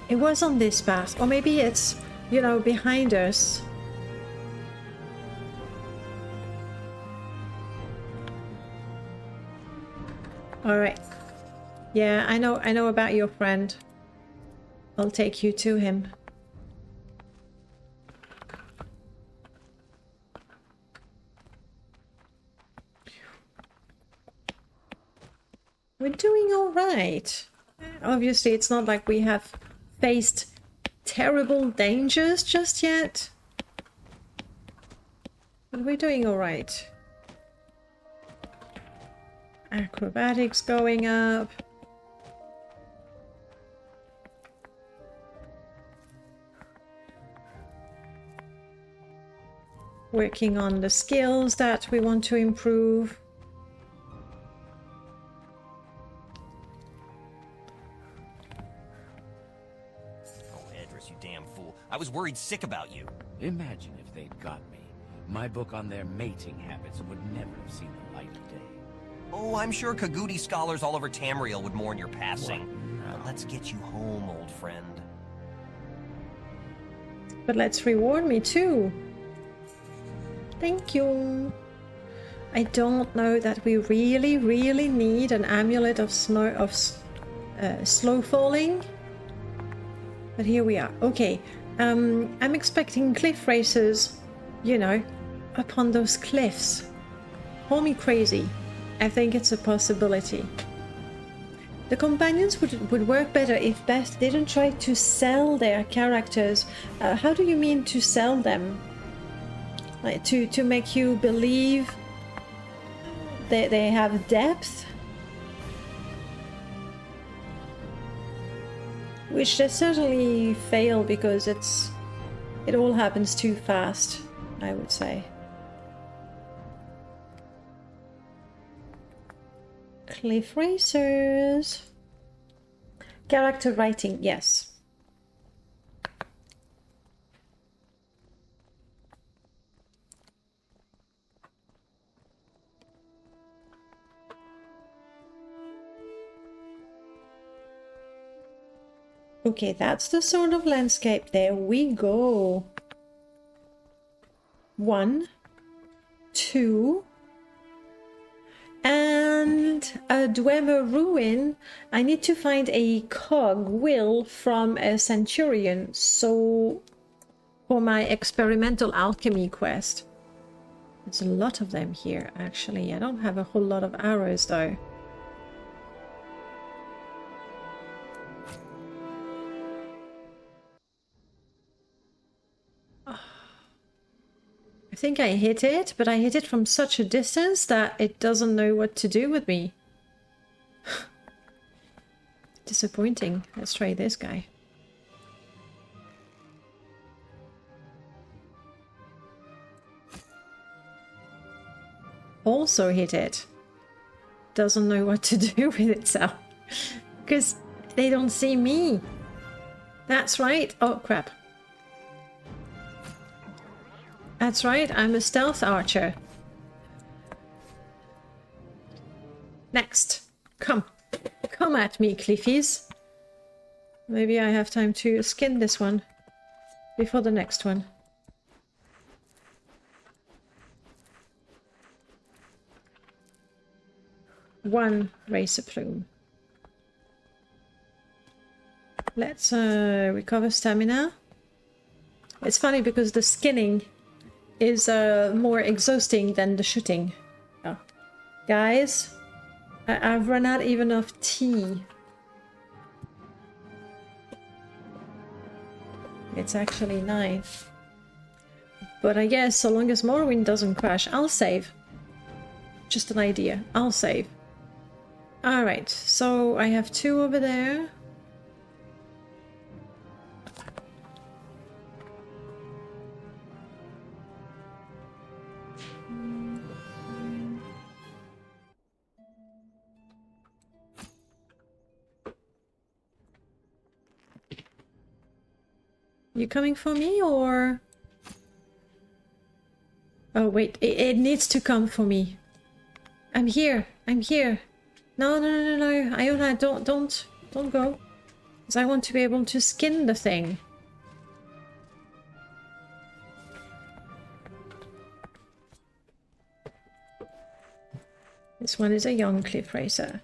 It was on this path. Or maybe it's, you know, behind us. Alright. Yeah, I know about your friend. I'll take you to him. We're doing alright. Obviously, it's not like we have faced terrible dangers just yet. But we're doing alright. Acrobatics going up. Working on the skills that we want to improve. I was worried sick about you. Imagine if they'd got me. My book on their mating habits would never have seen the light of day. Oh, I'm sure Kagudi scholars all over Tamriel would mourn your passing. No. But let's get you home, old friend. But let's reward me too. Thank you. I don't know that we really need an amulet of slow falling. But here we are. Okay. I'm expecting cliff races, you know, up on those cliffs. Call me crazy. I think it's a possibility. The companions would work better if Beth didn't try to sell their characters. How do you mean to sell them? Like to make you believe that they have depth? Which they certainly fail because it all happens too fast, I would say. Cliff racers. Character writing, yes. Okay, that's the sort of landscape. There we go. 1, 2, and a Dwemer ruin. I need to find a cog will from a centurion. So for my experimental alchemy quest. There's a lot of them here, actually. I don't have a whole lot of arrows though. I think I hit it, but I hit it from such a distance that it doesn't know what to do with me. Disappointing. Let's try this guy. Also hit it. Doesn't know what to do with itself. Because they don't see me. That's right. Oh, crap. That's right, I'm a stealth archer. Next. Come. Come at me, Cliffies. Maybe I have time to skin this one before the next one. One racer plume. Let's recover stamina. It's funny because the skinning is more exhausting than the shooting. Oh. Guys, I've run out even of tea. It's actually 9. But I guess so long as Morrowind doesn't crash, I'll save. Just an idea. I'll save. Alright, so I have 2 over there. You coming for me, or... Oh, wait. It needs to come for me. I'm here. I'm here. No, no, no, no, no. Iona, don't go. Because I want to be able to skin the thing. This one is a young cliff racer.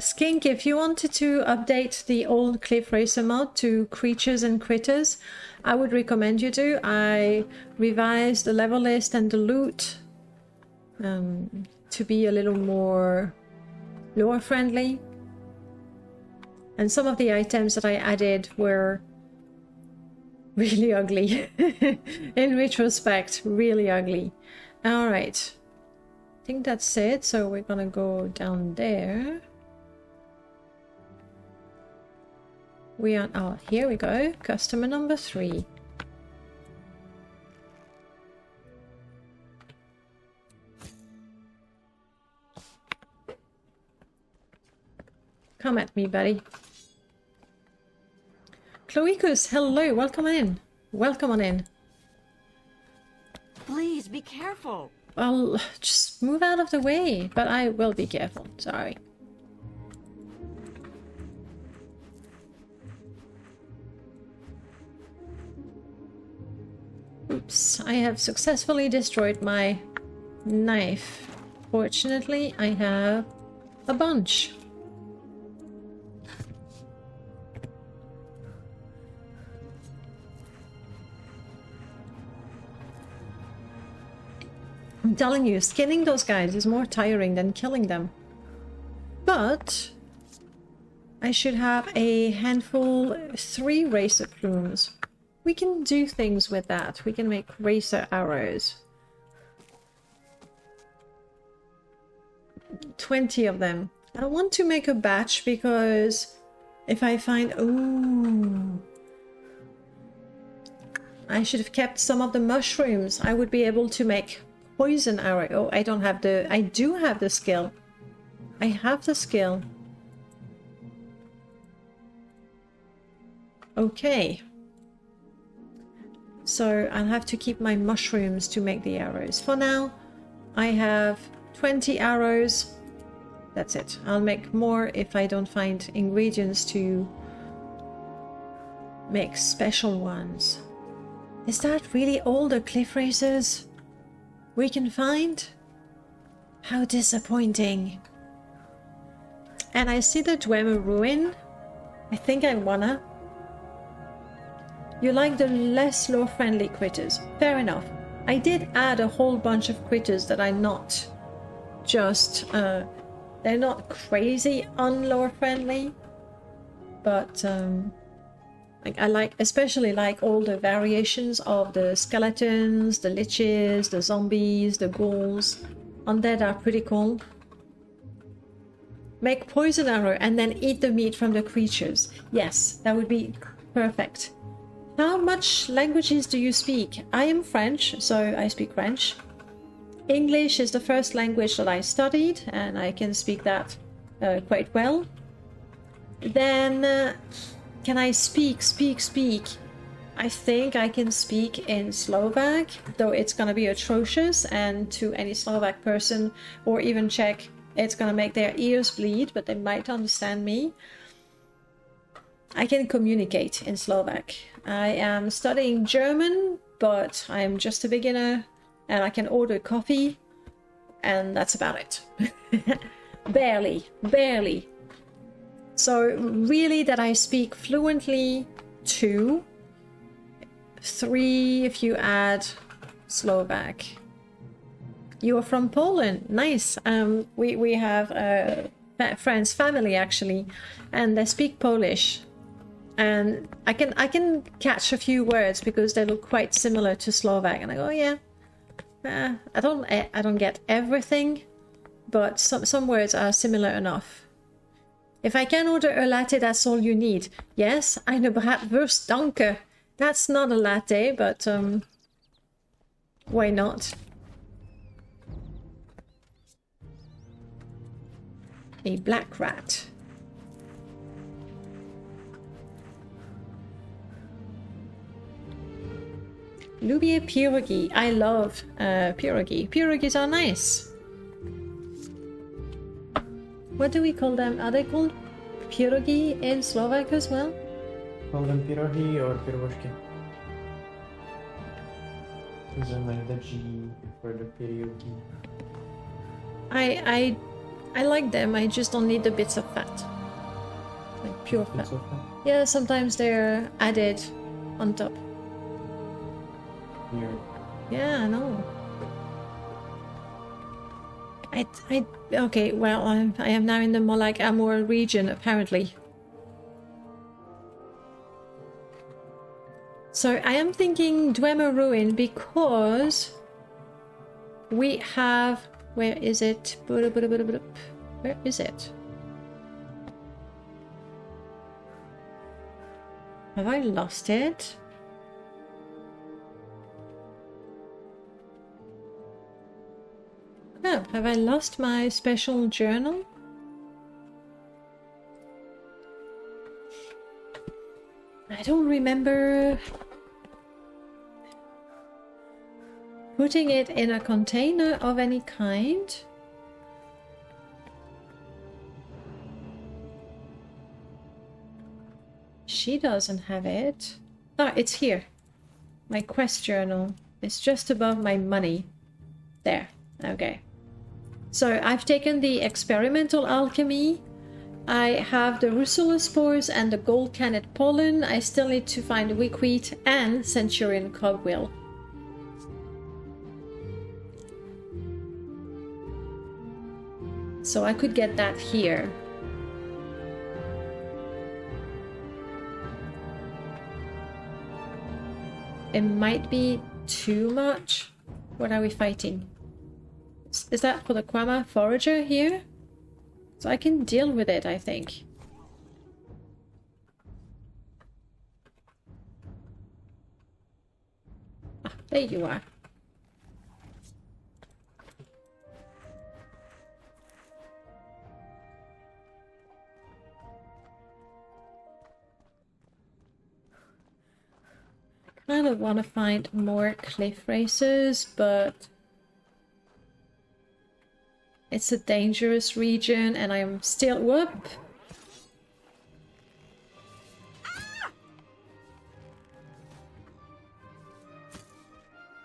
Skink, if you wanted to update the old Cliff Racer mod to creatures and critters, I would recommend you do. I revised the level list and the loot to be a little more lore friendly. And some of the items that I added were really ugly. In retrospect, really ugly. Alright. I think that's it, so we're gonna go down there. We are, oh, here we go. Customer number 3. Come at me, buddy. Cloicus, hello, welcome in. Welcome on in. Please be careful. Well, just move out of the way, but I will be careful, sorry. Oops, I have successfully destroyed my knife. Fortunately, I have a bunch. I'm telling you, skinning those guys is more tiring than killing them. But I should have a handful, 3 racer plumes. We can do things with that. We can make racer arrows. 20 of them. I want to make a batch because if I find... Ooh. I should have kept some of the mushrooms. I would be able to make poison arrow. Oh, I don't have the... I do have the skill. I have the skill. Okay. So I'll have to keep my mushrooms to make the arrows. For now, I have 20 arrows. That's it. I'll make more if I don't find ingredients to make special ones. Is that really all the cliff racers we can find? How disappointing. And I see the Dwemer ruin. I think I wanna. You like the less lore-friendly critters. Fair enough. I did add a whole bunch of critters that are not just... they're not crazy unlore-friendly. But I like, especially like all the variations of the skeletons, the liches, the zombies, the ghouls. Undead are pretty cool. Make poison arrow and then eat the meat from the creatures. Yes, that would be perfect. How much languages do you speak? I am French, so I speak French. English is the first language that I studied, and I can speak that quite well. Then, can I speak? I think I can speak in Slovak, though it's gonna be atrocious, and to any Slovak person, or even Czech, it's gonna make their ears bleed, but they might understand me. I can communicate in Slovak. I am studying German, but I'm just a beginner, and I can order coffee, and that's about it. Barely. So really that I speak fluently, 2, 3 if you add Slovak. You are from Poland, nice. We have friends, family actually, and they speak Polish. And I can catch a few words because they look quite similar to Slovak, and I go, oh, yeah. I don't get everything, but some words are similar enough. If I can order a latte, that's all you need. Yes, eine Bratwurst, danke. That's not a latte, but why not? A black rat. Lubię pierogi. I love pierogi. Pierogis are nice. What do we call them? Are they called pierogi in Slovak as well? Call them pirohi or piroshki. Is in like the G for the pierogi. I like them, I just don't need the bits of fat. Like pure fat. Bits of fat. Yeah, sometimes they're added on top. Weird. Yeah, I know. Okay, well, I am now in the Molag Amor region, apparently. So I am thinking Dwemer Ruin because we have... Where is it? Where is it? Have I lost it? Oh, have I lost my special journal? I don't remember putting it in a container of any kind. She doesn't have it. Ah, it's here. My quest journal. It's just above my money. There. Okay. So I've taken the experimental alchemy. I have the Russula spores and the gold cannet pollen. I still need to find wheat and centurion cogwheel. So I could get that here. It might be too much. What are we fighting? Is that for the Kwama forager here? So I can deal with it, I think. Ah, there you are. I kind of want to find more cliff races, but it's a dangerous region and I'm still... Whoop!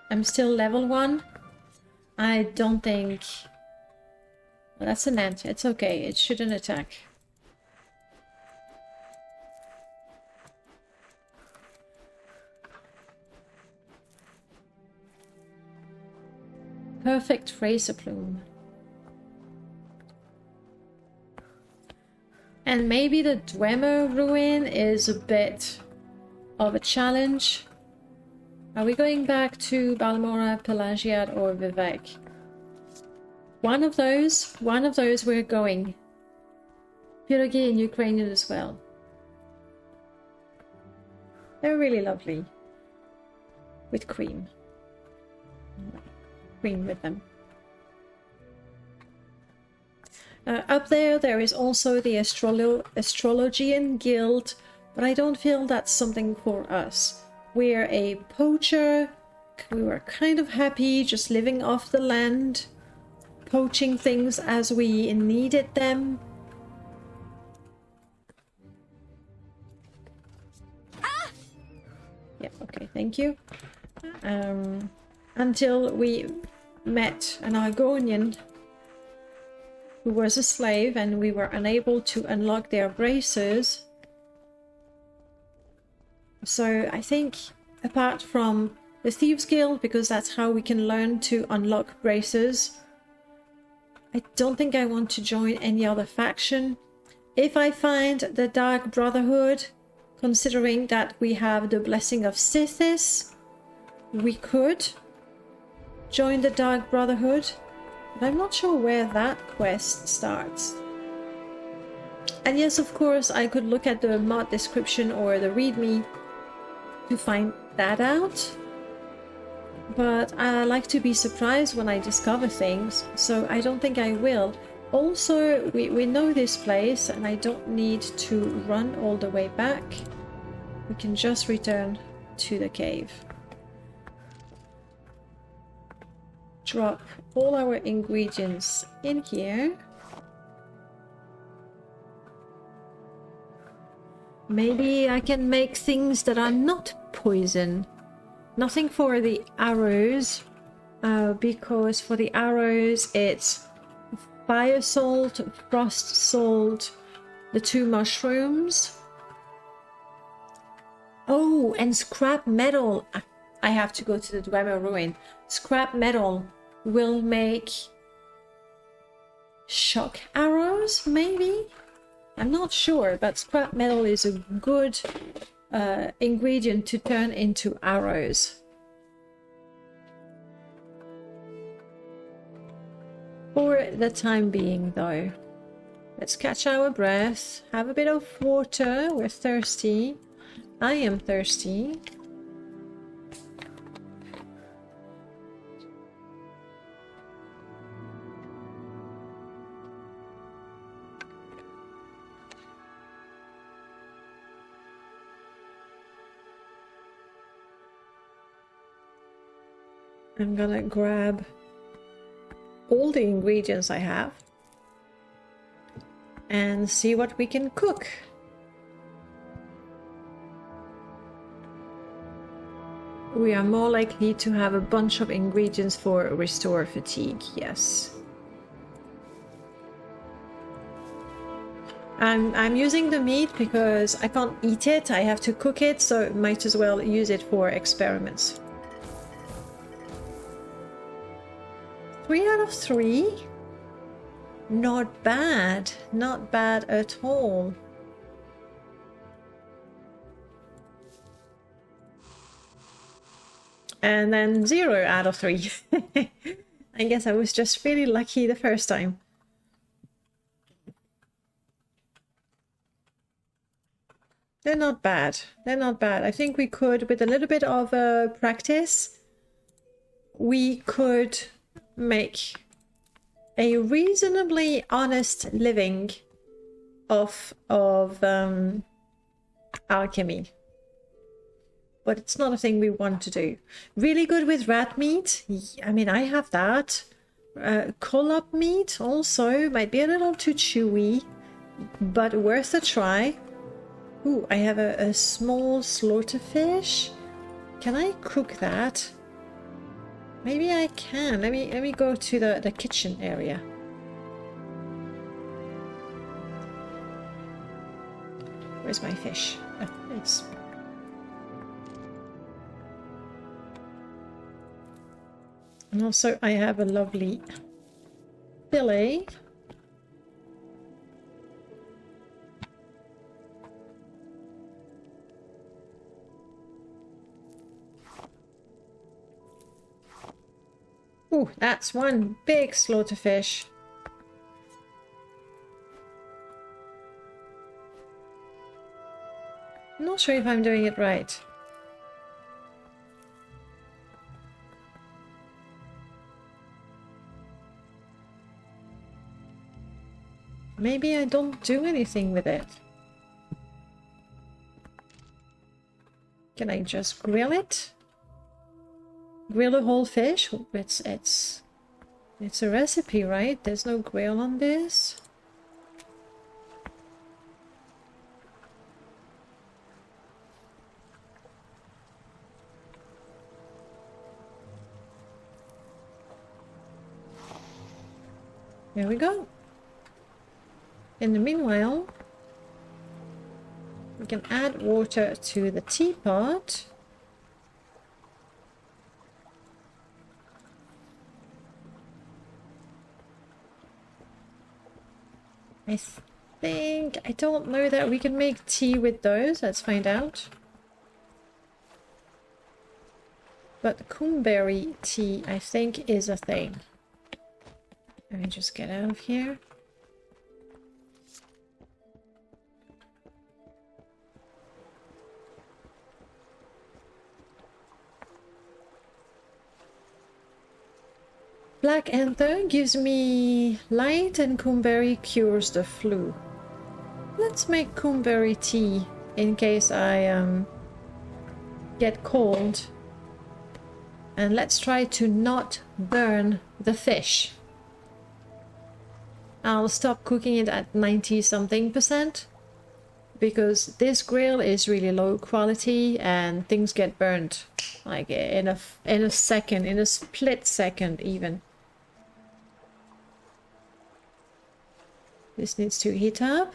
I'm still level 1. I don't think... Well, that's an ant. It's okay. It shouldn't attack. Perfect razor plume. And maybe the Dwemer ruin is a bit of a challenge. Are we going back to Balmora, Pelagiad, or Vivek? One of those we're going. Pierogi in Ukrainian as well. They're really lovely. With cream. Cream with them. Up there is also the Astrologian Guild, but I don't feel that's something for us. We're a poacher. We were kind of happy just living off the land, poaching things as we needed them. Yeah, okay, thank you. Until we met an Argonian who was a slave and we were unable to unlock their braces. So I think apart from the Thieves Guild, because that's how we can learn to unlock braces, I don't think I want to join any other faction. If I find the Dark Brotherhood, considering that we have the Blessing of Sithis, we could join the Dark Brotherhood. But I'm not sure where that quest starts. And yes, of course, I could look at the mod description or the readme to find that out. But I like to be surprised when I discover things, so I don't think I will. Also, we know this place and I don't need to run all the way back. We can just return to the cave. Drop all our ingredients in here. Maybe I can make things that are not poison. Nothing for the arrows, because for the arrows it's fire salt, frost salt, the 2 mushrooms. Oh, and scrap metal. I have to go to the Dwemer ruin. Scrap metal will make shock arrows, maybe? I'm not sure, but scrap metal is a good ingredient to turn into arrows. For the time being, though, let's catch our breath, have a bit of water. We're thirsty. I am thirsty. I'm gonna grab all the ingredients I have and see what we can cook. We are more likely to have a bunch of ingredients for restore fatigue, yes. I'm using the meat because I can't eat it, I have to cook it, so might as well use it for experiments. 3 out of 3? Not bad. Not bad at all. And then 0 out of 3. I guess I was just really lucky the first time. They're not bad. They're not bad. I think we could, with a little bit of practice, we could make a reasonably honest living of alchemy. But it's not a thing we want to do. Really good with rat meat. I mean, I have that. Collop meat also might be a little too chewy, but worth a try. Ooh, I have a small slaughterfish. Can I cook that? Maybe I can. Let me go to the kitchen area. Where's my fish? Oh, it's... And also I have a lovely fillet. Ooh, that's one big slaughterfish. I'm not sure if I'm doing it right. Maybe I don't do anything with it. Can I just grill it? Grill a whole fish? It's a recipe, right? There's no grill on this. There we go. In the meanwhile, we can add water to the teapot. I don't know that we can make tea with those. Let's find out. But coomberry tea, I think, is a thing. Let me just get out of here. Black Anther gives me light and coomberry cures the flu. Let's make coomberry tea in case I get cold. And let's try to not burn the fish. I'll stop cooking it at 90-something%. because this grill is really low quality and things get burned like in a second, in a split second even. This needs to heat up.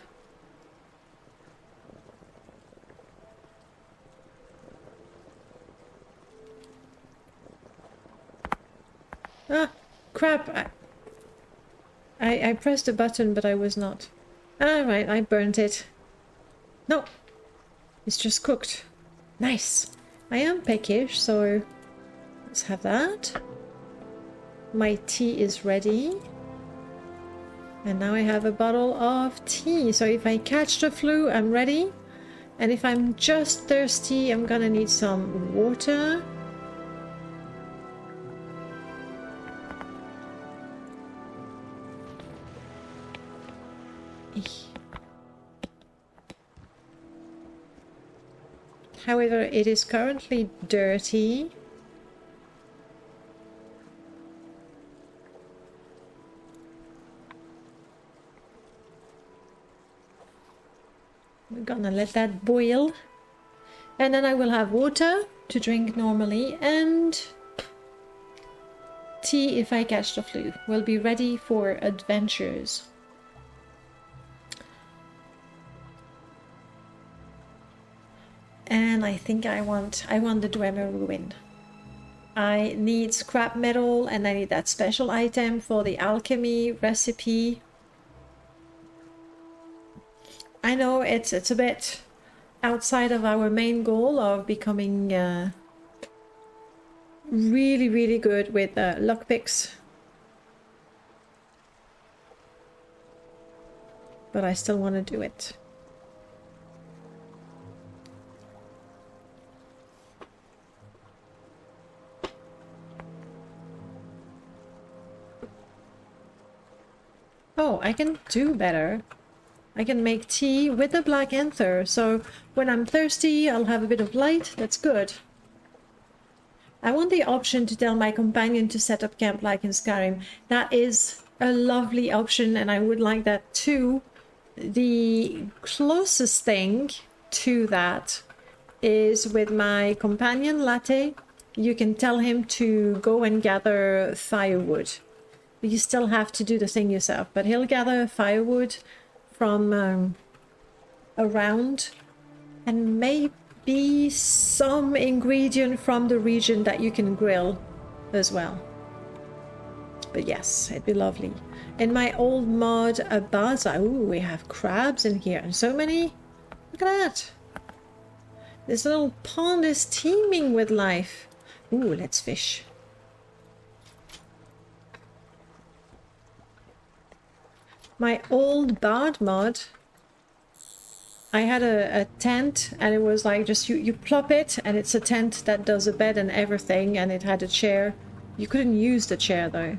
Ah, crap. I pressed a button, but I was not. Alright, I burnt it. No, it's just cooked. Nice. I am peckish, so let's have that. My tea is ready. And now I have a bottle of tea. So if I catch the flu, I'm ready. And if I'm just thirsty, I'm gonna need some water. However, it is currently dirty. We're gonna let that boil. And then I will have water to drink normally and tea if I catch the flu. We'll be ready for adventures. And I think I want the Dwemer ruin. I need scrap metal and I need that special item for the alchemy recipe. I know it's a bit outside of our main goal of becoming really, really good with lockpicks. But I still want to do it. Oh, I can do better. I can make tea with the black anther, so when I'm thirsty, I'll have a bit of light. That's good. I want the option to tell my companion to set up camp like in Skyrim. That is a lovely option, and I would like that too. The closest thing to that is with my companion, Latte. You can tell him to go and gather firewood. You still have to do the thing yourself, but he'll gather firewood from around and maybe some ingredient from the region that you can grill as well. But yes, it'd be lovely. In my old mod Abaza, ooh, we have crabs in here and so many. Look at that. This little pond is teeming with life. Ooh, let's fish. My old bard mod, I had a tent and it was like just you plop it and it's a tent that does a bed and everything, and it had a chair. You couldn't use the chair though.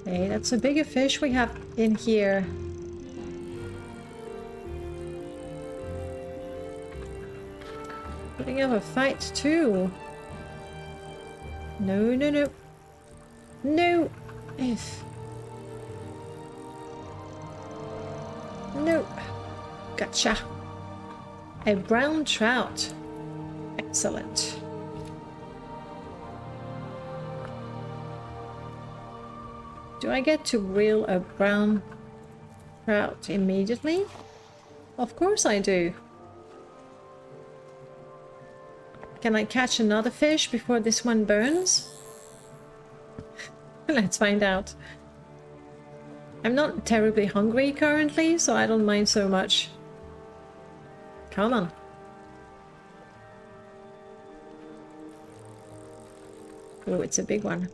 Okay, that's a bigger fish we have in here. Putting up a fight too. No, no, no. No! If. No. Gotcha. A brown trout. Excellent. Do I get to grill a brown trout immediately? Of course I do. Can I catch another fish before this one burns? Let's find out. I'm not terribly hungry currently, so I don't mind so much. Come on. Oh, it's a big one.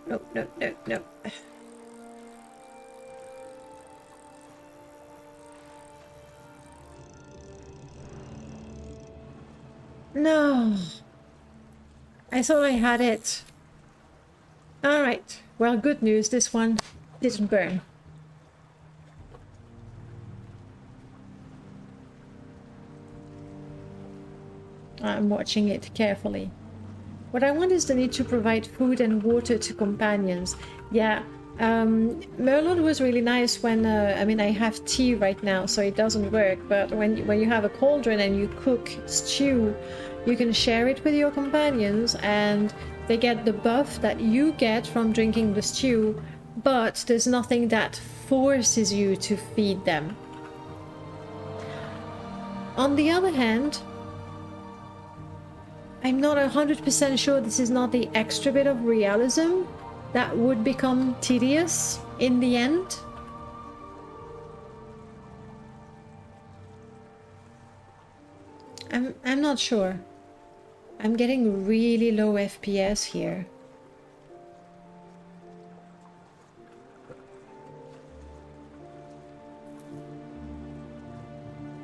No, no, no, no. No. I thought I had it. Alright. Well, good news. This one didn't burn. I'm watching it carefully. What I want is the need to provide food and water to companions. Yeah, Merlot was really nice when, I mean, I have tea right now, so it doesn't work, but when you have a cauldron and you cook stew, you can share it with your companions, and they get the buff that you get from drinking the stew, but there's nothing that forces you to feed them. On the other hand, I'm not 100% sure this is not the extra bit of realism that would become tedious in the end. I'm not sure. I'm getting really low FPS here.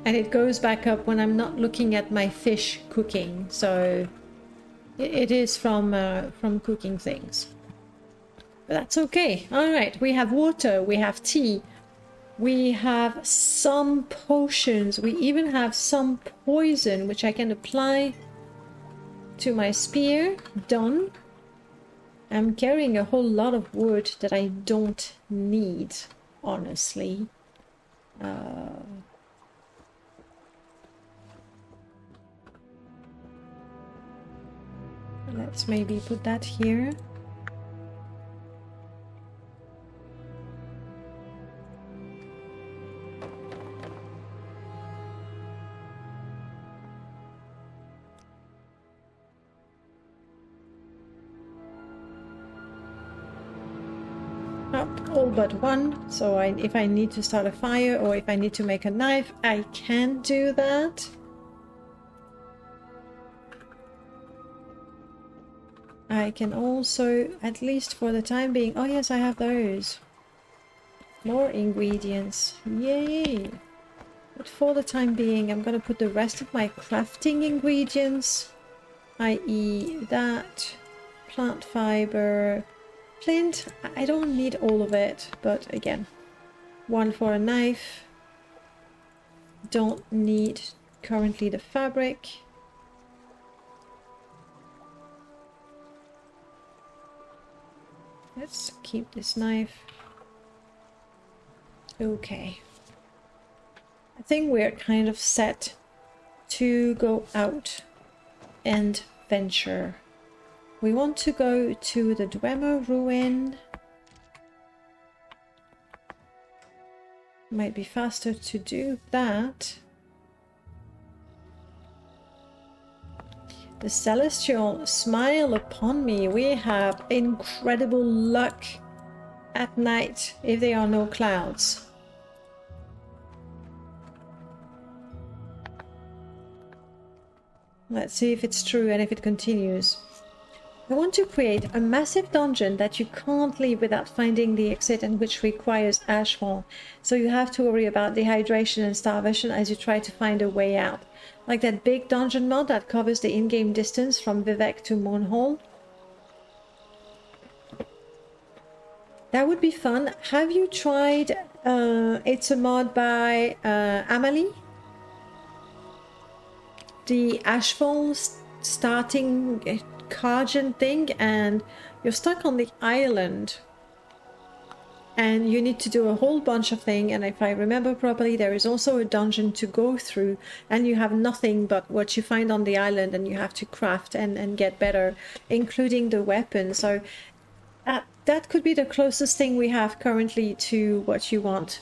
And it goes back up when I'm not looking at my fish cooking, so it is from cooking things. But that's okay. All right, we have water, we have tea, we have some potions, we even have some poison, which I can apply to my spear. Done. I'm carrying a whole lot of wood that I don't need, honestly. Let's maybe put that here. All but one, so if I need to start a fire or if I need to make a knife, I can do that. I can also, at least for the time being, oh yes, I have those. More ingredients, yay! But for the time being, I'm gonna put the rest of my crafting ingredients, i.e. that, plant fiber, flint. I don't need all of it, but again, one for a knife. Don't need currently the fabric. Let's keep this knife. Okay. I think we're kind of set to go out and venture. We want to go to the Dwemer ruin. Might be faster to do that. The celestial smile upon me. We have incredible luck at night if there are no clouds. Let's see if it's true and if it continues. I want to create a massive dungeon that you can't leave without finding the exit and which requires ashfall. So you have to worry about dehydration and starvation as you try to find a way out. Like that big dungeon mod that covers the in-game distance from Vivek to Mournhall. That would be fun. Have you tried, it's a mod by Amalie? The ashfall starting Karjan thing, and you're stuck on the island and you need to do a whole bunch of things, and if I remember properly there is also a dungeon to go through and you have nothing but what you find on the island and you have to craft and get better, including the weapon. So that could be the closest thing we have currently to what you want.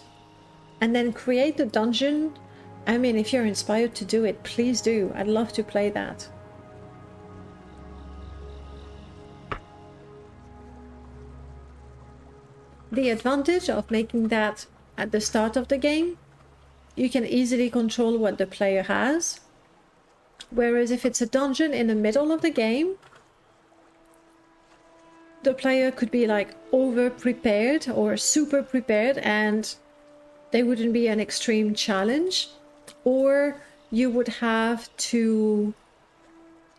And then create the dungeon. I mean, if you're inspired to do it, please do. I'd love to play that. The advantage of making that at the start of the game, you can easily control what the player has. Whereas if it's a dungeon in the middle of the game, the player could be like over prepared or super prepared and they wouldn't be an extreme challenge. Or you would have to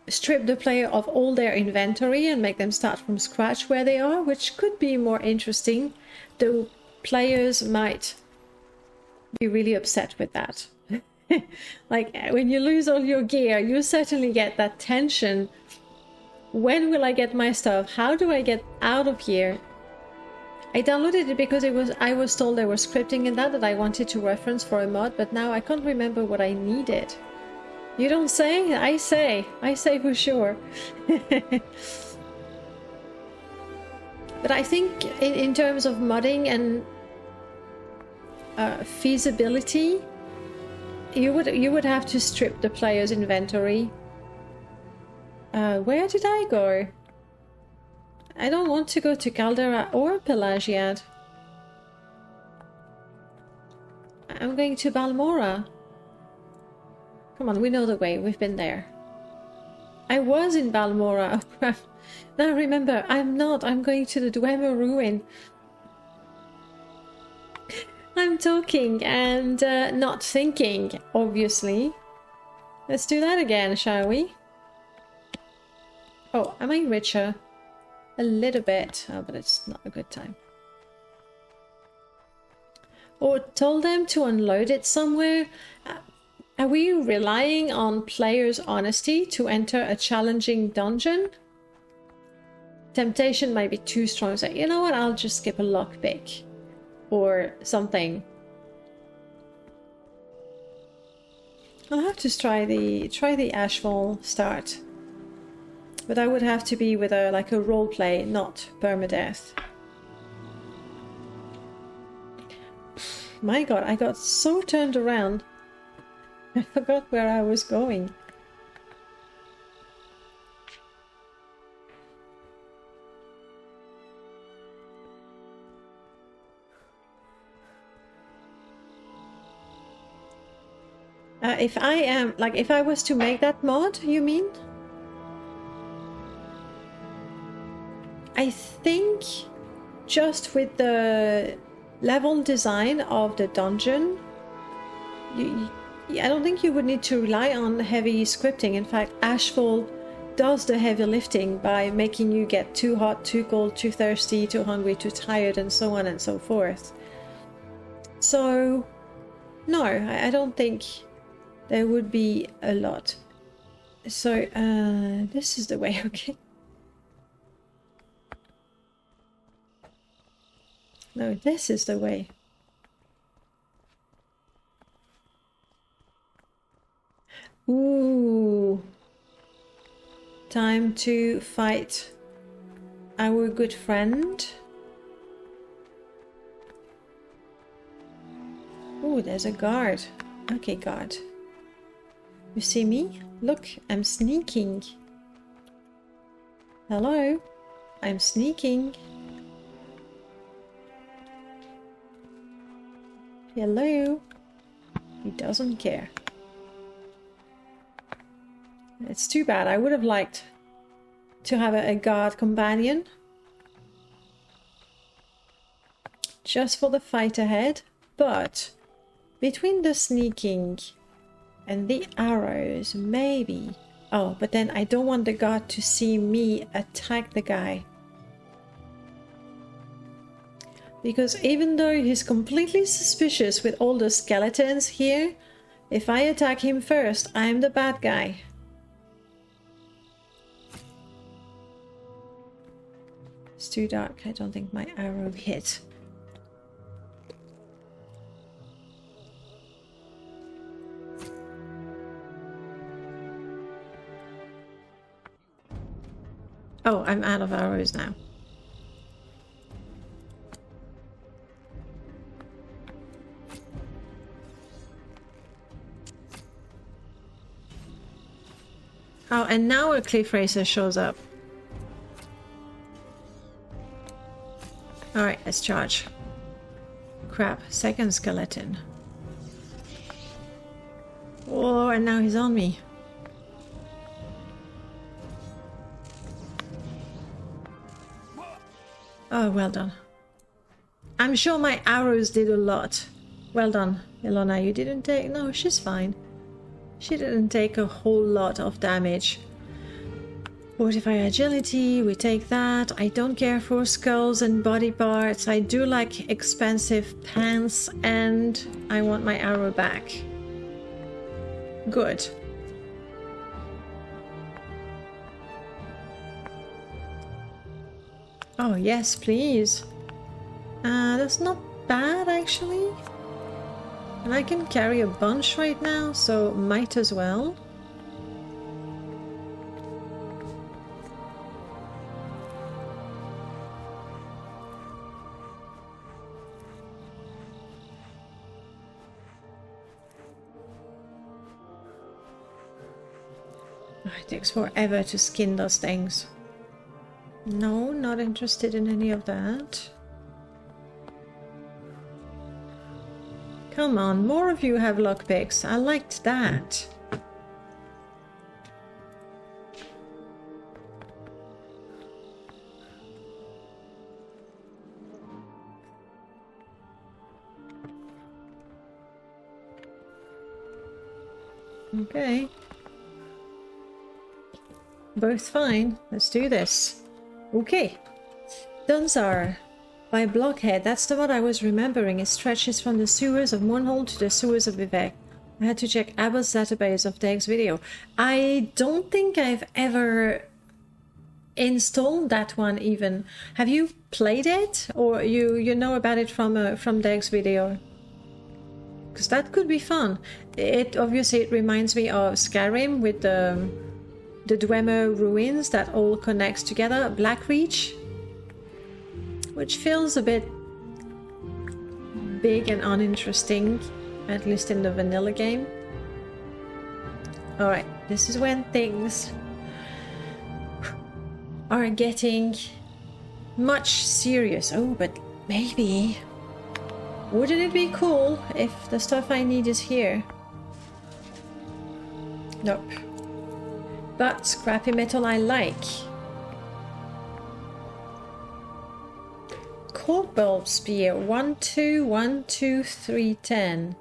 strip the player of all their inventory and make them start from scratch where they are, which could be more interesting. The players might be really upset with that. Like, when you lose all your gear, you certainly get that tension. When will I get my stuff? How do I get out of here? I downloaded it because I was told there was scripting in that I wanted to reference for a mod, but now I can't remember what I needed. You don't say? I say. I say for sure. But I think in terms of modding and feasibility, you would have to strip the player's inventory. Where did I go? I don't want to go to Caldera or Pelagiad. I'm going to Balmora. Come on, we know the way. We've been there. I was in Balmora. Now remember, I'm not. I'm going to the Dwemer ruin. I'm talking and not thinking, obviously. Let's do that again, shall we? Oh, am I richer? A little bit. Oh, but it's not a good time. Or told them to unload it somewhere. Are we relying on players' honesty to enter a challenging dungeon? Temptation might be too strong. So, you know what? I'll just skip a lockpick. Or something. I'll have to try the Ashfall start. But I would have to be with a roleplay, not permadeath. My god, I got so turned around. I forgot where I was going. If I was to make that mod, you mean? I think just with the level design of the dungeon, I don't think you would need to rely on heavy scripting. In fact, Ashfall does the heavy lifting by making you get too hot, too cold, too thirsty, too hungry, too tired, and so on and so forth. So, no, I don't think there would be a lot. So, this is the way, okay? No, this is the way. Ooh. Time to fight our good friend. Ooh, there's a guard. Okay, guard. You see me? Look, I'm sneaking. Hello? I'm sneaking. Hello? He doesn't care. It's too bad. I would have liked to have a guard companion. Just for the fight ahead. But between the sneaking and the arrows, maybe. Oh, but then I don't want the guard to see me attack the guy. Because even though he's completely suspicious with all the skeletons here, if I attack him first, I'm the bad guy. It's too dark. I don't think my arrow hit. Oh, I'm out of arrows now. Oh, and now a cliff racer shows up. Alright, let's charge. Crap, second skeleton. Oh, and now he's on me. Oh, well done. I'm sure my arrows did a lot. Well done, Ilona. You didn't take... No, she's fine. She didn't take a whole lot of damage. 45 agility, we take that. I don't care for skulls and body parts. I do like expensive pants, and I want my arrow back. Good. Oh, yes, please. That's not bad, actually. And I can carry a bunch right now, so might as well. Oh, it takes forever to skin those things. No, not interested in any of that. Come on, more of you have lockpicks. I liked that. Okay. Both fine. Let's do this. Okay. Dunzar. By Blockhead, that's the one I was remembering. It stretches from the sewers of Mournhold to the sewers of Vivek. I had to check Abba's database of Deg's video. I don't think I've ever installed that one even. Have you played it? Or you know about it from Deg's video? Because that could be fun. It reminds me of Skyrim with the Dwemer ruins that all connects together. Blackreach, which feels a bit big and uninteresting, at least in the vanilla game. Alright, this is when things are getting much serious. Oh, but maybe... wouldn't it be cool if the stuff I need is here? Nope. But scrappy metal I like. Cork bulb spear 1 2 1 2 3 10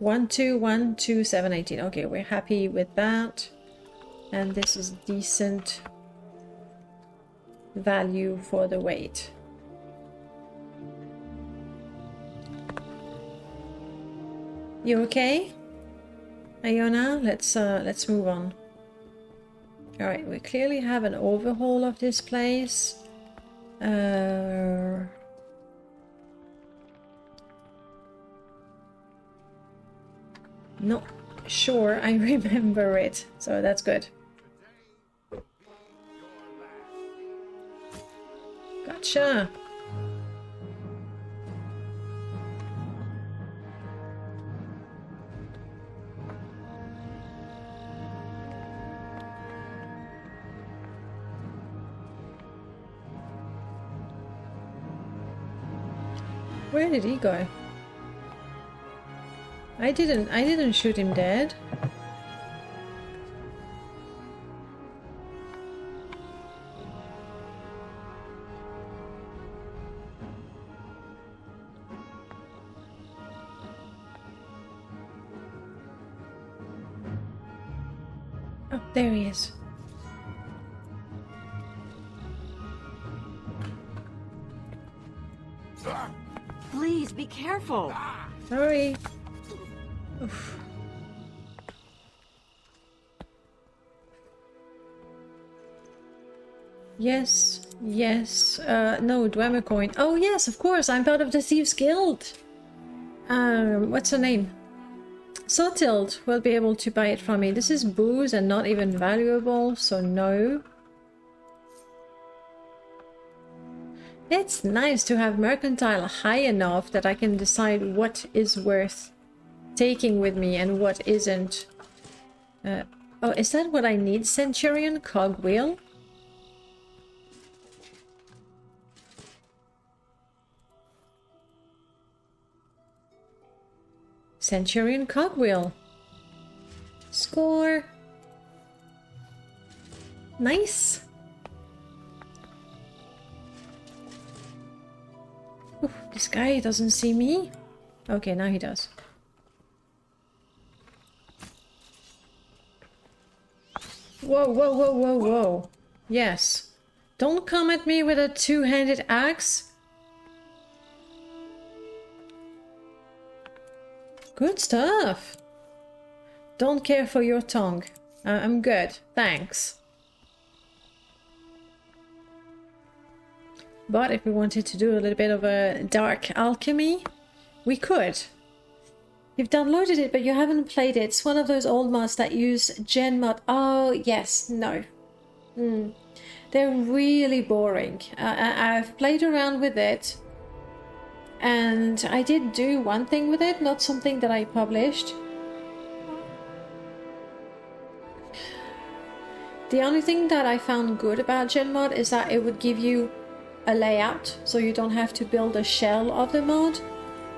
1 2 1 2 7 18. Okay, we're happy with that, and this is decent value for the weight. You okay, Iona? Let's move on. All right, we clearly have an overhaul of this place. Not sure I remember it, so that's good. Gotcha. Where did he go? I didn't shoot him dead. Oh, there he is. Please be careful. Sorry. Oof. Yes, yes. No, Dwemer coin. Oh yes, of course. I'm part of the Thieves Guild. What's her name? Sotild will be able to buy it from me. This is booze and not even valuable, so no. It's nice to have mercantile high enough that I can decide what is worth taking with me and what isn't. Oh, is that what I need? Centurion cogwheel? Centurion cogwheel. Score. Nice. Ooh, this guy doesn't see me. Okay, now he does. Whoa, whoa, whoa, whoa, whoa. Yes. Don't come at me with a two-handed axe. Good stuff. Don't care for your tongue. I'm good, thanks. But if we wanted to do a little bit of a dark alchemy, we could. You've downloaded it, but you haven't played it. It's one of those old mods that use gen mod. Oh, yes, no. They're really boring. I've played around with it. And I did do one thing with it, not something that I published. The only thing that I found good about gen mod is that it would give you a layout, so you don't have to build a shell of the mod.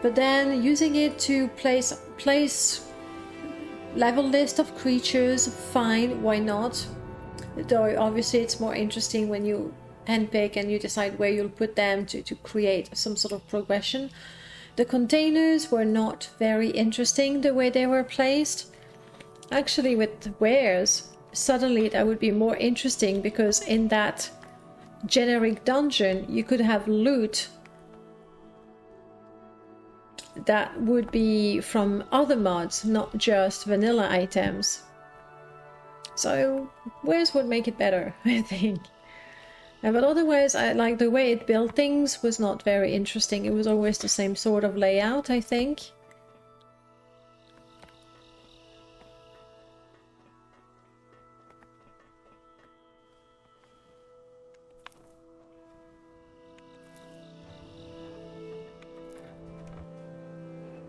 But then using it to place level list of creatures, fine, why not? Though obviously it's more interesting when you handpick and you decide where you'll put them to create some sort of progression. The containers were not very interesting the way they were placed. Actually, with wares, suddenly that would be more interesting, because in that generic dungeon you could have loot that would be from other mods, not just vanilla items. So wares would make it better, I think. But otherwise, I like the way it built things was not very interesting. It was always the same sort of layout, I think.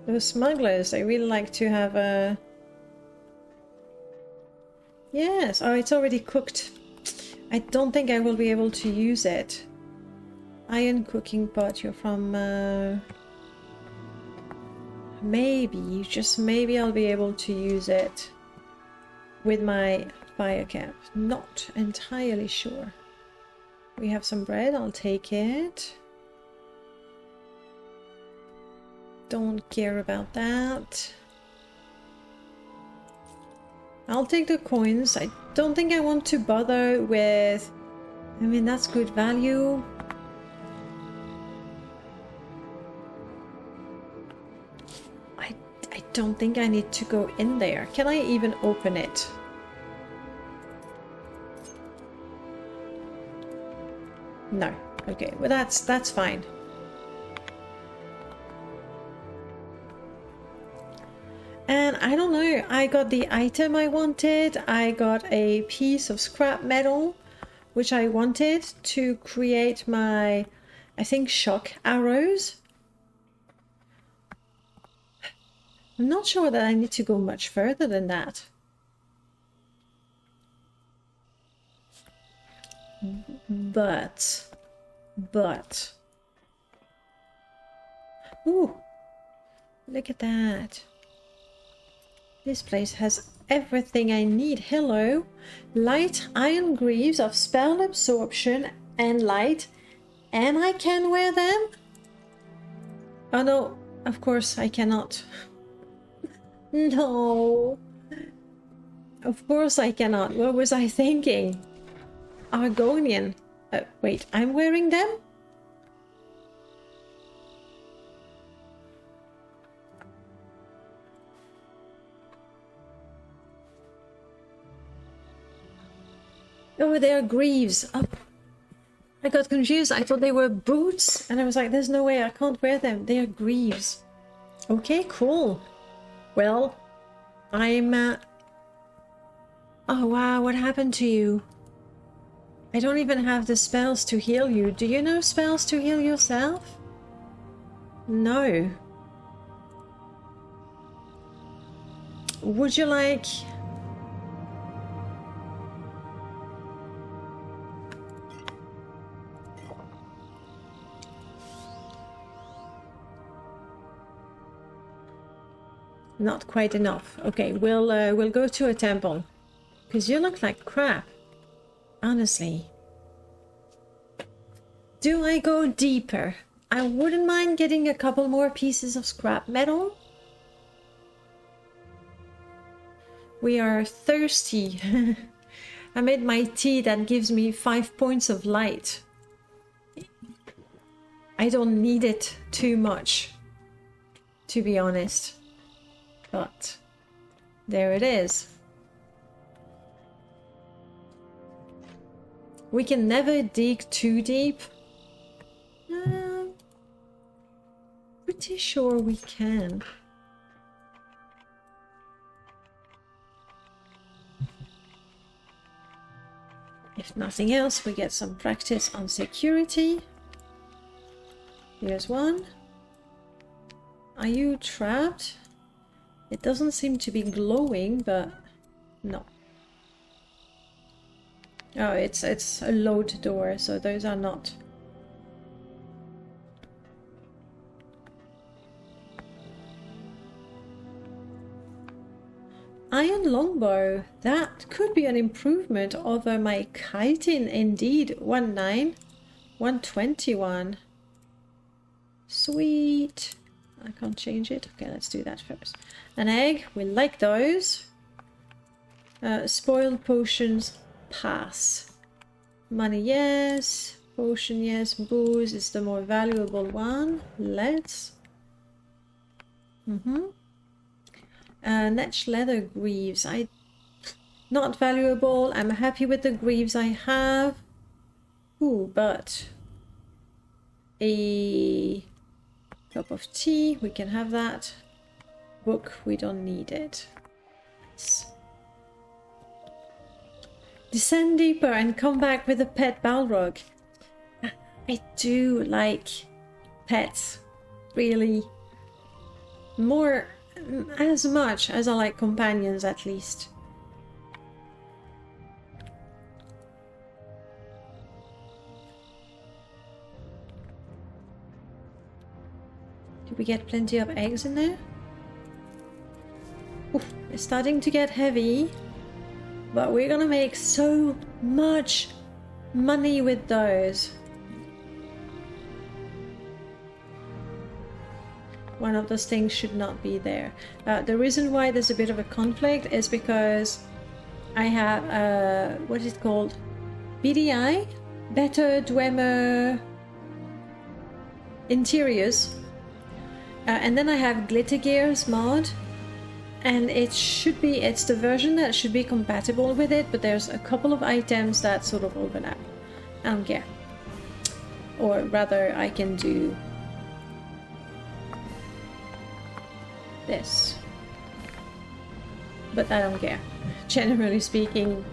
Those smugglers, they really like to have a... Yes, oh, it's already cooked. I don't think I will be able to use it. Iron cooking pot, you're from... Maybe, just maybe I'll be able to use it with my fire cap. Not entirely sure. We have some bread, I'll take it. Don't care about that. I'll take the coins. I don't think I want to bother with... I mean, that's good value. I don't think I need to go in there. Can I even open it? No. Okay, well that's fine. And I don't know, I got the item I wanted. I got a piece of scrap metal, which I wanted to create my, I think, shock arrows. I'm not sure that I need to go much further than that. But... Ooh! Look at that. This place has everything I need. Hello. Light iron greaves of spell absorption and light. And I can wear them? Oh no, of course I cannot. No. Of course I cannot. What was I thinking? Argonian. Wait, I'm wearing them? Oh, they are greaves. Oh, I got confused. I thought they were boots. And I was like, there's no way I can't wear them. They are greaves. Okay, cool. Well, I'm... Oh, wow. What happened to you? I don't even have the spells to heal you. Do you know spells to heal yourself? No. Would you like... Not quite enough. Okay, we'll go to a temple. Because you look like crap. Honestly. Do I go deeper? I wouldn't mind getting a couple more pieces of scrap metal. We are thirsty. I made my tea that gives me 5 points of light. I don't need it too much, to be honest. But There it is. We can never dig too deep. Pretty sure we can. If nothing else, we get some practice on security. Here's one. Are you trapped? It doesn't seem to be glowing, but no. Oh, it's a load door, so those are not. Iron longbow. That could be an improvement over my chitin, indeed. 19, 121. Sweet. I can't change it. Okay, let's do that first. An egg. We like those. Spoiled potions. Pass. Money, yes. Potion, yes. Booze is the more valuable one. Let's. Netch leather greaves. Not valuable. I'm happy with the greaves I have. Ooh, but a cup of tea. We can have that. Book. We don't need it. Nice. Descend deeper and come back with a pet Balrog. I do like pets, really. More, as much as I like companions, at least. Did we get plenty of eggs in there? Oof, it's starting to get heavy. But we're gonna make so much money with those. One of those things should not be there. The reason why there's a bit of a conflict is because I have, what is it called? BDI? Better Dwemer Interiors. And then I have Glitter Gears mod. And it should be, it's the version that should be compatible with it, but there's a couple of items that sort of overlap. I don't care. Or rather, I can do this. But I don't care. Generally speaking,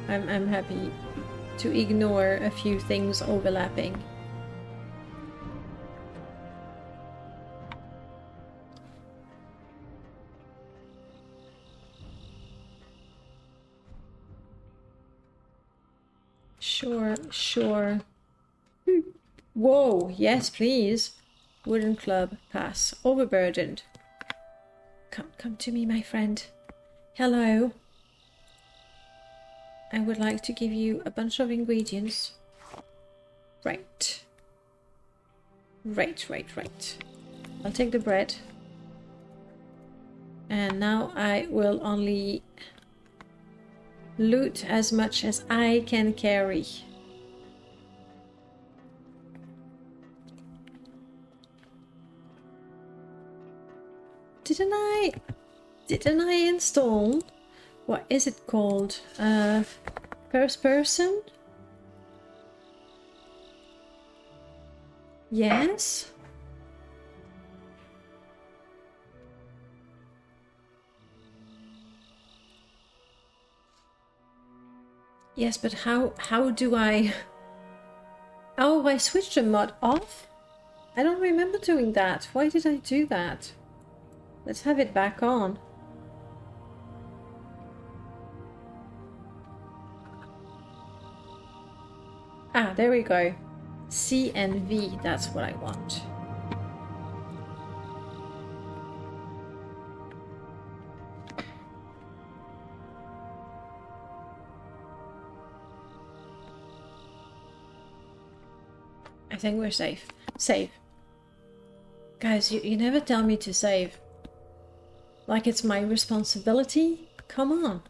I'm happy to ignore a few things overlapping. Sure. Whoa, yes, please. Wooden club, pass. Overburdened. Come to me, my friend. Hello. I would like to give you a bunch of ingredients. Right. I'll take the bread. And now I will only loot as much as I can carry. Didn't I install, what is it called? First person? Yes. Yes, but how do I... Oh, I switched the mod off? I don't remember doing that. Why did I do that? Let's have it back on. Ah, there we go. C and V, that's what I want. I think we're safe. Save. Guys, you never tell me to save. Like it's my responsibility? Come on.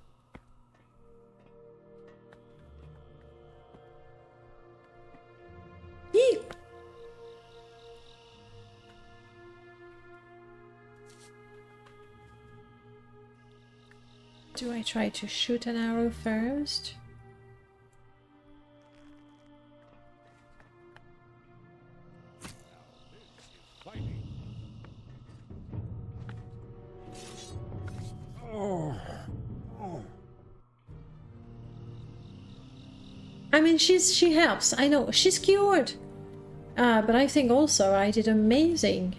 Yee! Do I try to shoot an arrow first? I mean, she helps. I know she's cured, but I think also I did amazing.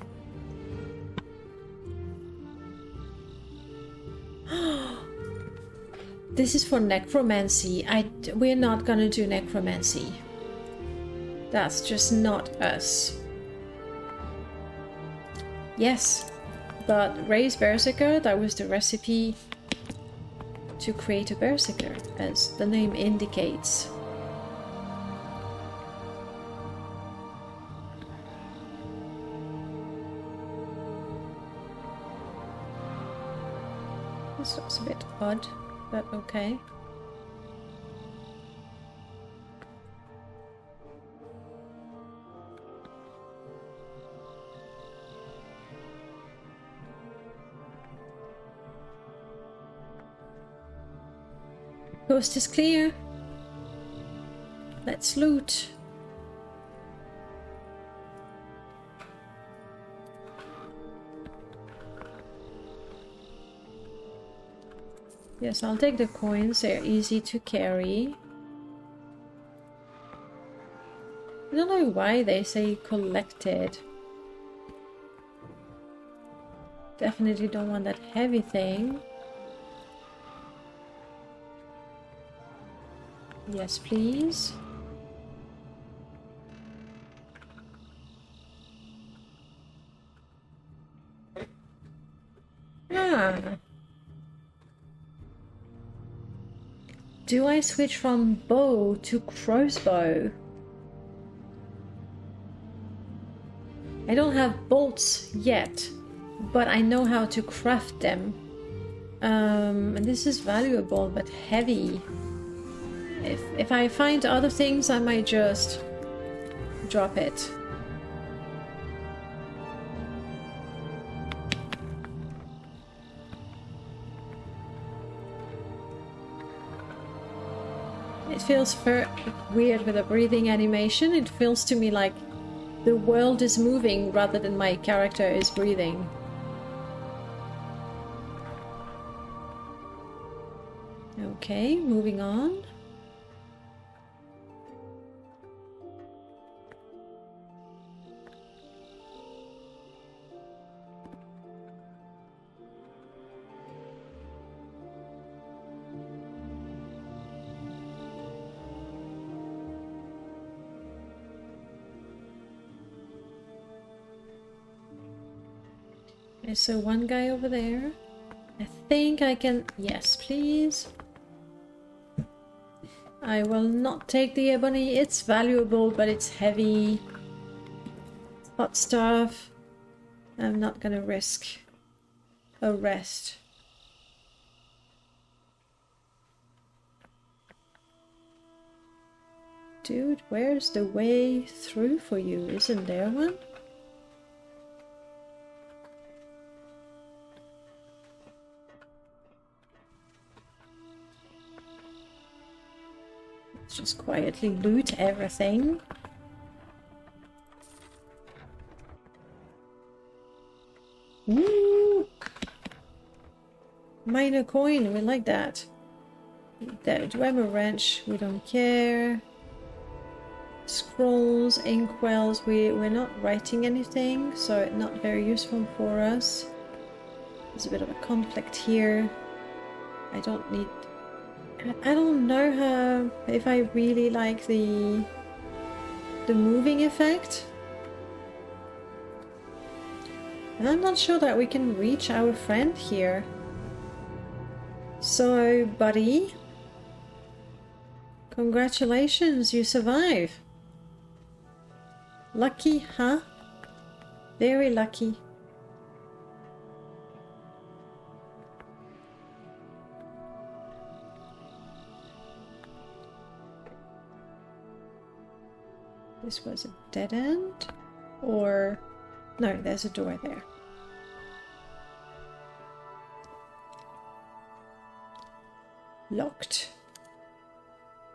This is for necromancy. We're not gonna do necromancy. That's just not us. Yes, but raise berserker. That was the recipe to create a berserker, as the name indicates. This looks a bit odd, but okay. Coast is clear. Let's loot. Yes, I'll take the coins. They're easy to carry. I don't know why they say collected. Definitely don't want that heavy thing. Yes, please. Ah. Do I switch from bow to crossbow? I don't have bolts yet, but I know how to craft them. And this is valuable, but heavy. If I find other things, I might just drop it. It feels weird with a breathing animation. It feels to me like the world is moving rather than my character is breathing. Okay, moving on. So one guy over there. I think I can... Yes, please. I will not take the ebony. It's valuable, but it's heavy. Hot stuff. I'm not gonna risk a rest. Dude, where's the way through for you? Isn't there one? Just quietly loot everything. Ooh! Minor coin, we like that. The Dwemer wrench, we don't care. Scrolls, inkwells, we're not writing anything, so not very useful for us. There's a bit of a conflict here. I don't need... I don't know if I really like the moving effect. And I'm not sure that we can reach our friend here. So, buddy, congratulations, you survive. Lucky, huh? Very lucky. This was a dead end? Or... No, there's a door there. Locked.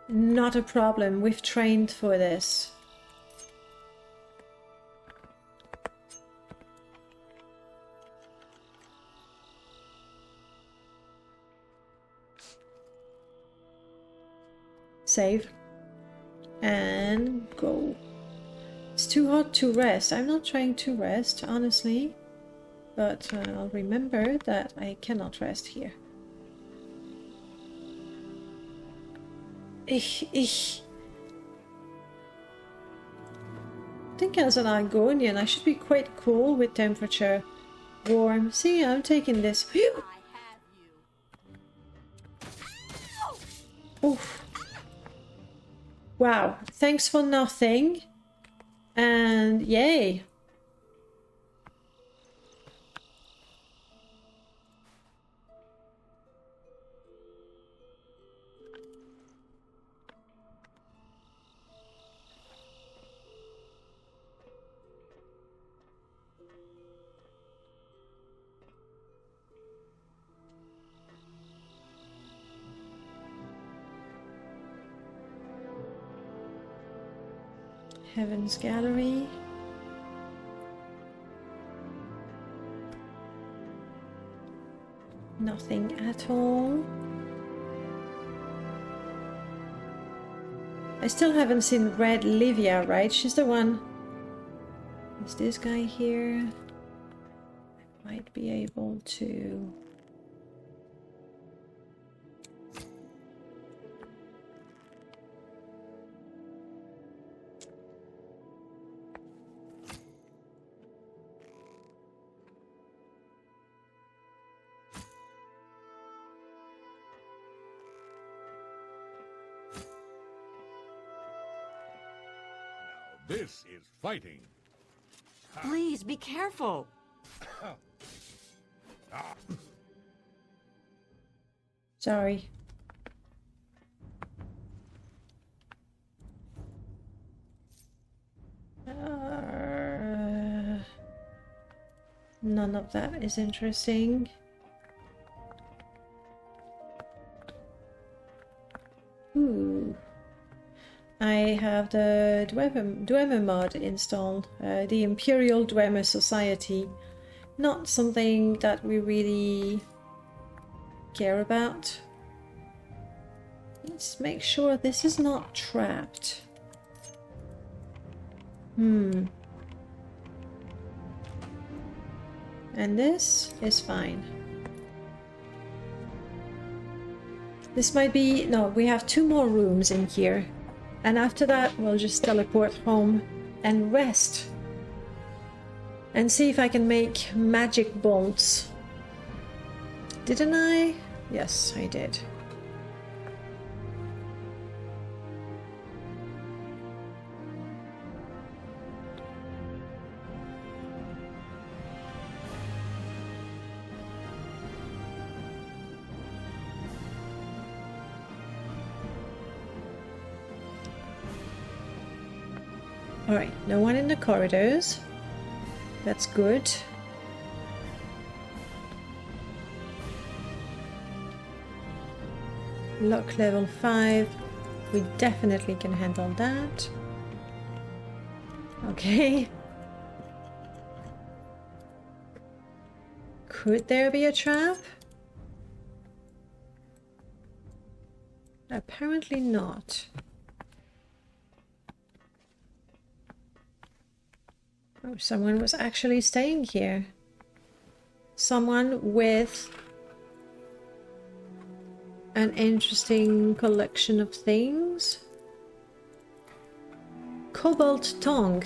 Not a problem. We've trained for this. Save. And go. It's too hot to rest. I'm not trying to rest, honestly. But I'll remember that I cannot rest here. Ich. I think as an Argonian, I should be quite cool with temperature. Warm. See, I'm taking this. Phew. Oof. Wow. Thanks for nothing. And yay. Heaven's Gallery. Nothing at all. I still haven't seen Red Livia, right? She's the one. Is this guy here? I might be able to... This is fighting. Please be careful. Sorry. None of that is interesting. Ooh. I have the Dwemer mod installed, the Imperial Dwemer Society. Not something that we really care about. Let's make sure this is not trapped. And this is fine. This might be... no, we have 2 more rooms in here. And after that, we'll just teleport home and rest. And see if I can make magic bolts. Didn't I? Yes, I did. Alright, no one in the corridors. That's good. Lock level 5. We definitely can handle that. Okay. Could there be a trap? Apparently not. Oh, someone was actually staying here. Someone with an interesting collection of things. Cobalt Tongue.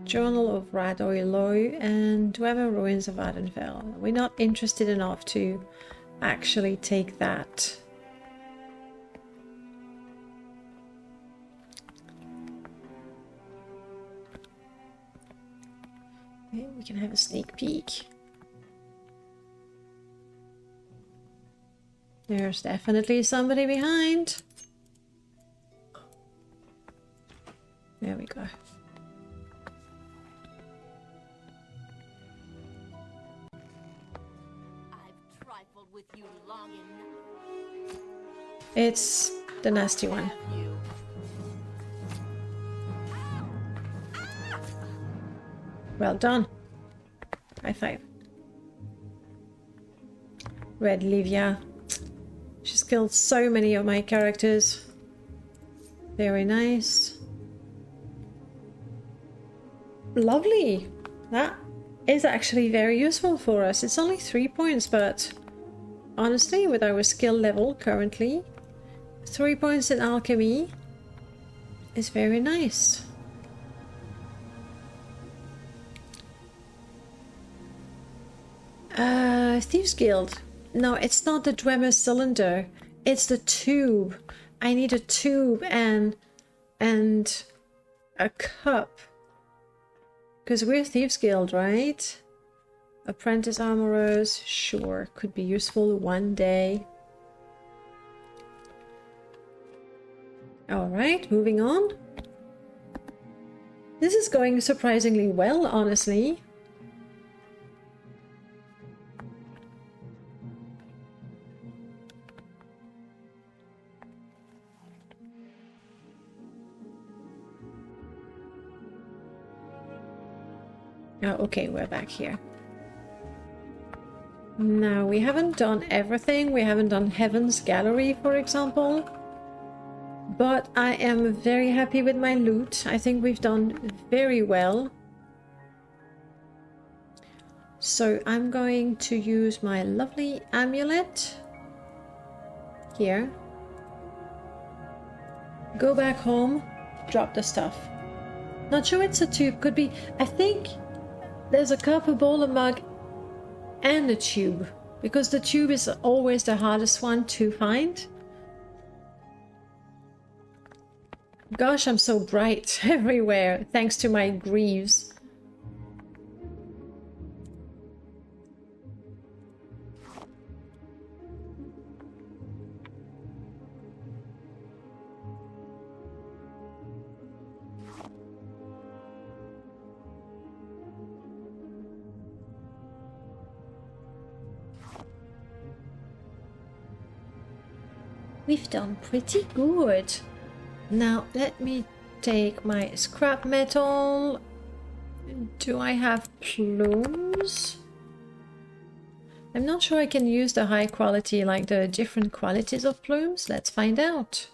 Journal of Radoiloi and Dwemer Ruins of Ardenfell. We're not interested enough to actually take that. Okay, we can have a sneak peek. There's definitely somebody behind. There we go. I've trifled with It's the nasty one. Well done. High five. Red Livia. She's killed so many of my characters. Very nice. Lovely. That is actually very useful for us. It's only 3 points, but honestly, with our skill level currently, 3 points in alchemy is very nice. Thieves Guild. No, it's not the Dwemer cylinder. It's the tube. I need a tube and a cup. Because we're Thieves Guild, right? Apprentice armorers, sure, could be useful one day. Alright, moving on. This is going surprisingly well, honestly. Oh, okay, we're back here. Now, we haven't done everything. We haven't done Heaven's Gallery, for example. But I am very happy with my loot. I think we've done very well. So I'm going to use my lovely amulet. Here. Go back home. Drop the stuff. Not sure it's a tube. Could be... I think... There's a cup, a bowl, a mug, and a tube. Because the tube is always the hardest one to find. Gosh, I'm so bright everywhere, thanks to my greaves. We've done pretty good. Now, let me take my scrap metal. Do I have plumes? I'm not sure I can use the high quality, like the different qualities of plumes. Let's find out.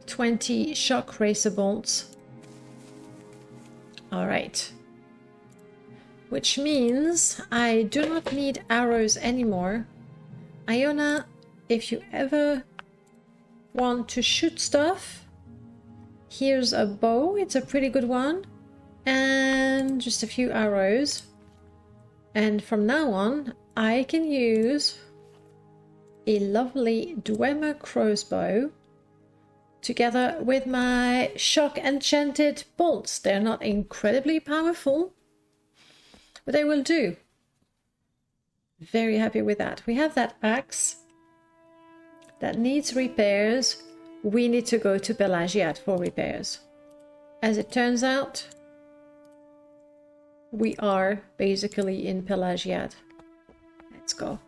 "20 shock racer bolts." Alright. Which means I do not need arrows anymore. Iona, if you ever want to shoot stuff, here's a bow. It's a pretty good one. And just a few arrows. And from now on, I can use a lovely Dwemer crossbow together with my shock enchanted bolts. They're not incredibly powerful, but they will do. Very happy with that. We have that axe that needs repairs. We need to go to Pelagiat for repairs. As it turns out, we are basically in Pelagiat. Let's go.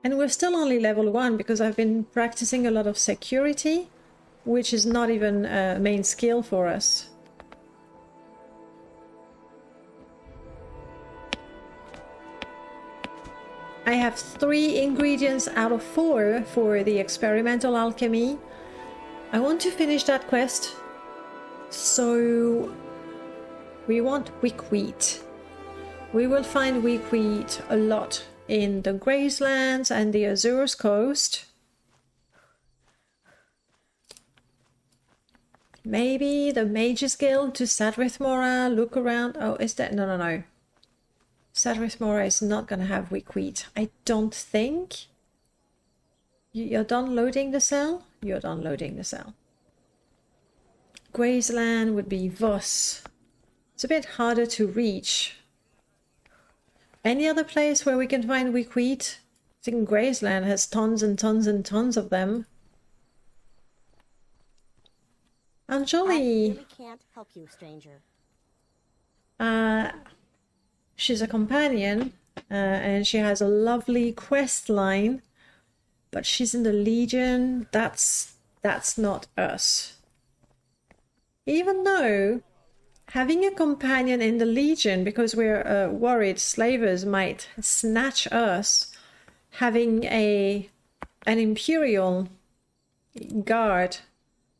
And we're still only level 1 because I've been practicing a lot of security, which is not even a main skill for us. I have 3 ingredients out of 4 for the experimental alchemy. I want to finish that quest, so we want weak wheat. We will find weak wheat a lot in the Gracelands and the Azores coast. Maybe the Mages Guild to Sadrith Mora, look around. Oh, is that? No. Sadrith Mora is not going to have weak wheat. I don't think. You're done loading the cell? You're done loading the cell. Graceland would be Voss. It's a bit harder to reach. Any other place where we can find weak wheat? think Graceland has tons and tons and tons of them. Anjali! I really can't help you, stranger. She's a companion, and she has a lovely quest line, but she's in the Legion. That's not us. Even though having a companion in the Legion, because we're worried slavers might snatch us, having an Imperial guard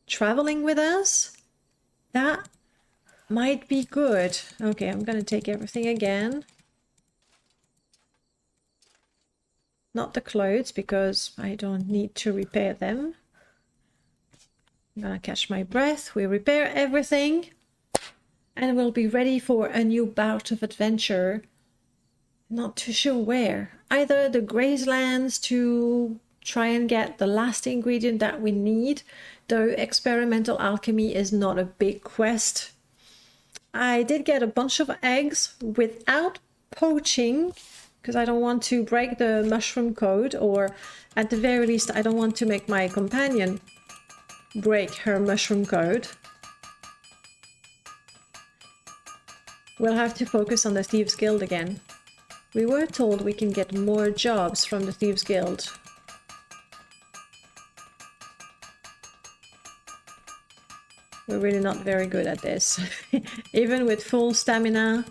traveling with us, that might be good. Okay, I'm gonna take everything again. Not the clothes, because I don't need to repair them. I'm gonna catch my breath. We repair everything. And we'll be ready for a new bout of adventure. Not too sure where. Either the Gracelands to try and get the last ingredient that we need, though experimental alchemy is not a big quest. I did get a bunch of eggs without poaching, because I don't want to break the mushroom code, or at the very least I don't want to make my companion break her mushroom code. We'll have to focus on the Thieves Guild again. We were told we can get more jobs from the Thieves Guild. We're really not very good at this. Even with full stamina,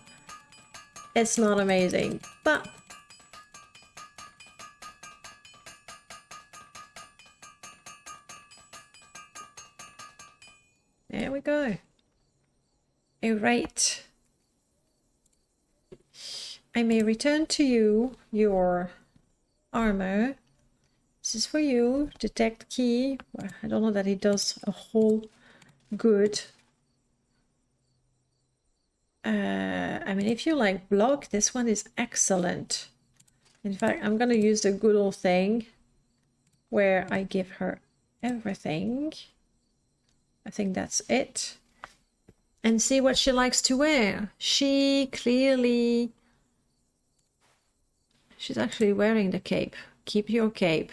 it's not amazing. But there we go. Alright. I may return to you your armor. This is for you. Detect key. Well, I don't know that it does a whole good. I mean, if you like block, this one is excellent. In fact, I'm gonna use the good old thing where I give her everything. I think that's it. And see what she likes to wear. She clearly... She's actually wearing the cape. Keep your cape.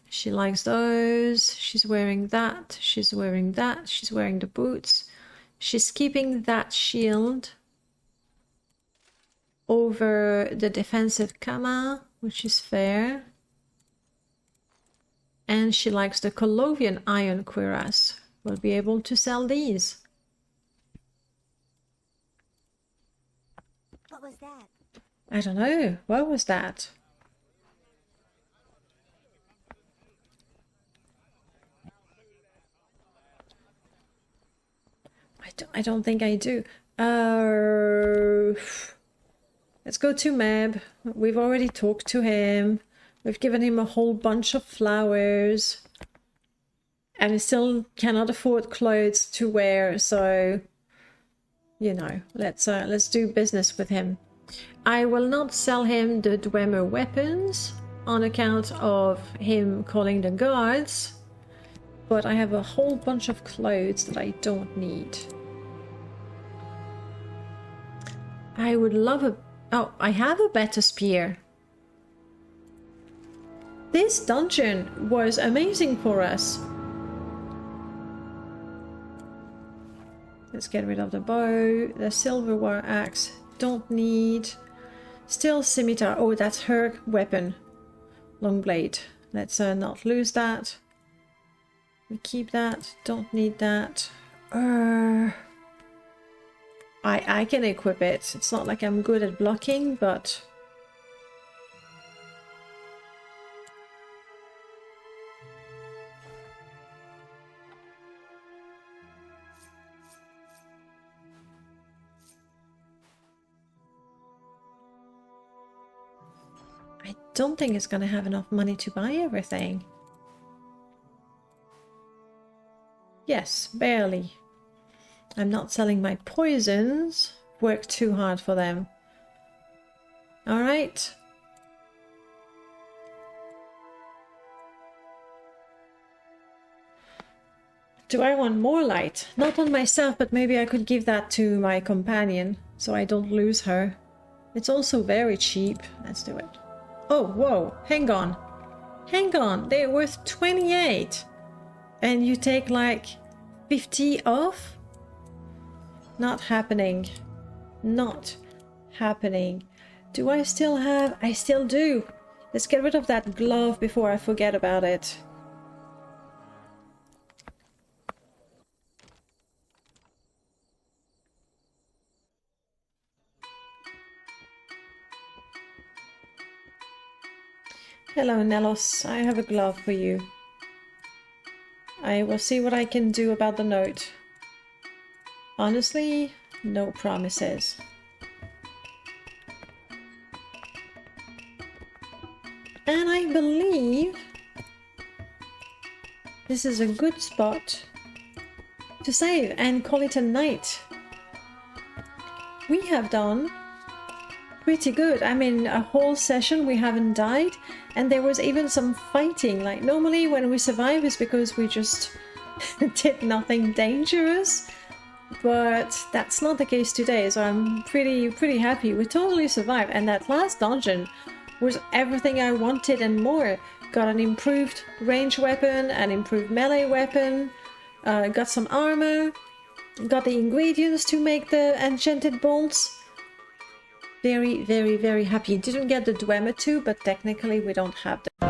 She likes those. She's wearing that. She's wearing that. She's wearing the boots. She's keeping that shield over the defensive Kama, which is fair. And she likes the Colovian iron cuirass. We'll be able to sell these. What was that? I don't know. What was that? I don't think I do. Let's go to Meb. We've already talked to him. We've given him a whole bunch of flowers. And he still cannot afford clothes to wear, so... You know, let's do business with him. I will not sell him the Dwemer weapons on account of him calling the guards, but I have a whole bunch of clothes that I don't need. I would love a... Oh, I have a better spear. This dungeon was amazing for us. Let's get rid of the bow. The silver war axe. Don't need. Still scimitar. Oh, that's her weapon. Long blade. Let's not lose that. We keep that. Don't need that. I can equip it. It's not like I'm good at blocking, but... I don't think it's gonna have enough money to buy everything. Yes, barely. I'm not selling my poisons. Work too hard for them. Alright. Do I want more light? Not on myself, but maybe I could give that to my companion, so I don't lose her. It's also very cheap. Let's do it. Oh, whoa, hang on. Hang on, they're worth 28. And you take like 50 off? Not happening. Not happening. Do I still have? I still do. Let's get rid of that glove before I forget about it. Hello, Nelos. I have a glove for you. I will see what I can do about the note. Honestly, no promises. And I believe this is a good spot to save and call it a night. We have done pretty good. I mean, a whole session we haven't died, and there was even some fighting. Like, normally when we survive is because we just did nothing dangerous, but that's not the case today, so I'm pretty happy. We totally survived, and that last dungeon was everything I wanted and more. Got an improved range weapon, an improved melee weapon, got some armor, got the ingredients to make the enchanted bolts. Very happy. Didn't get the Dwemer too, but technically we don't have them.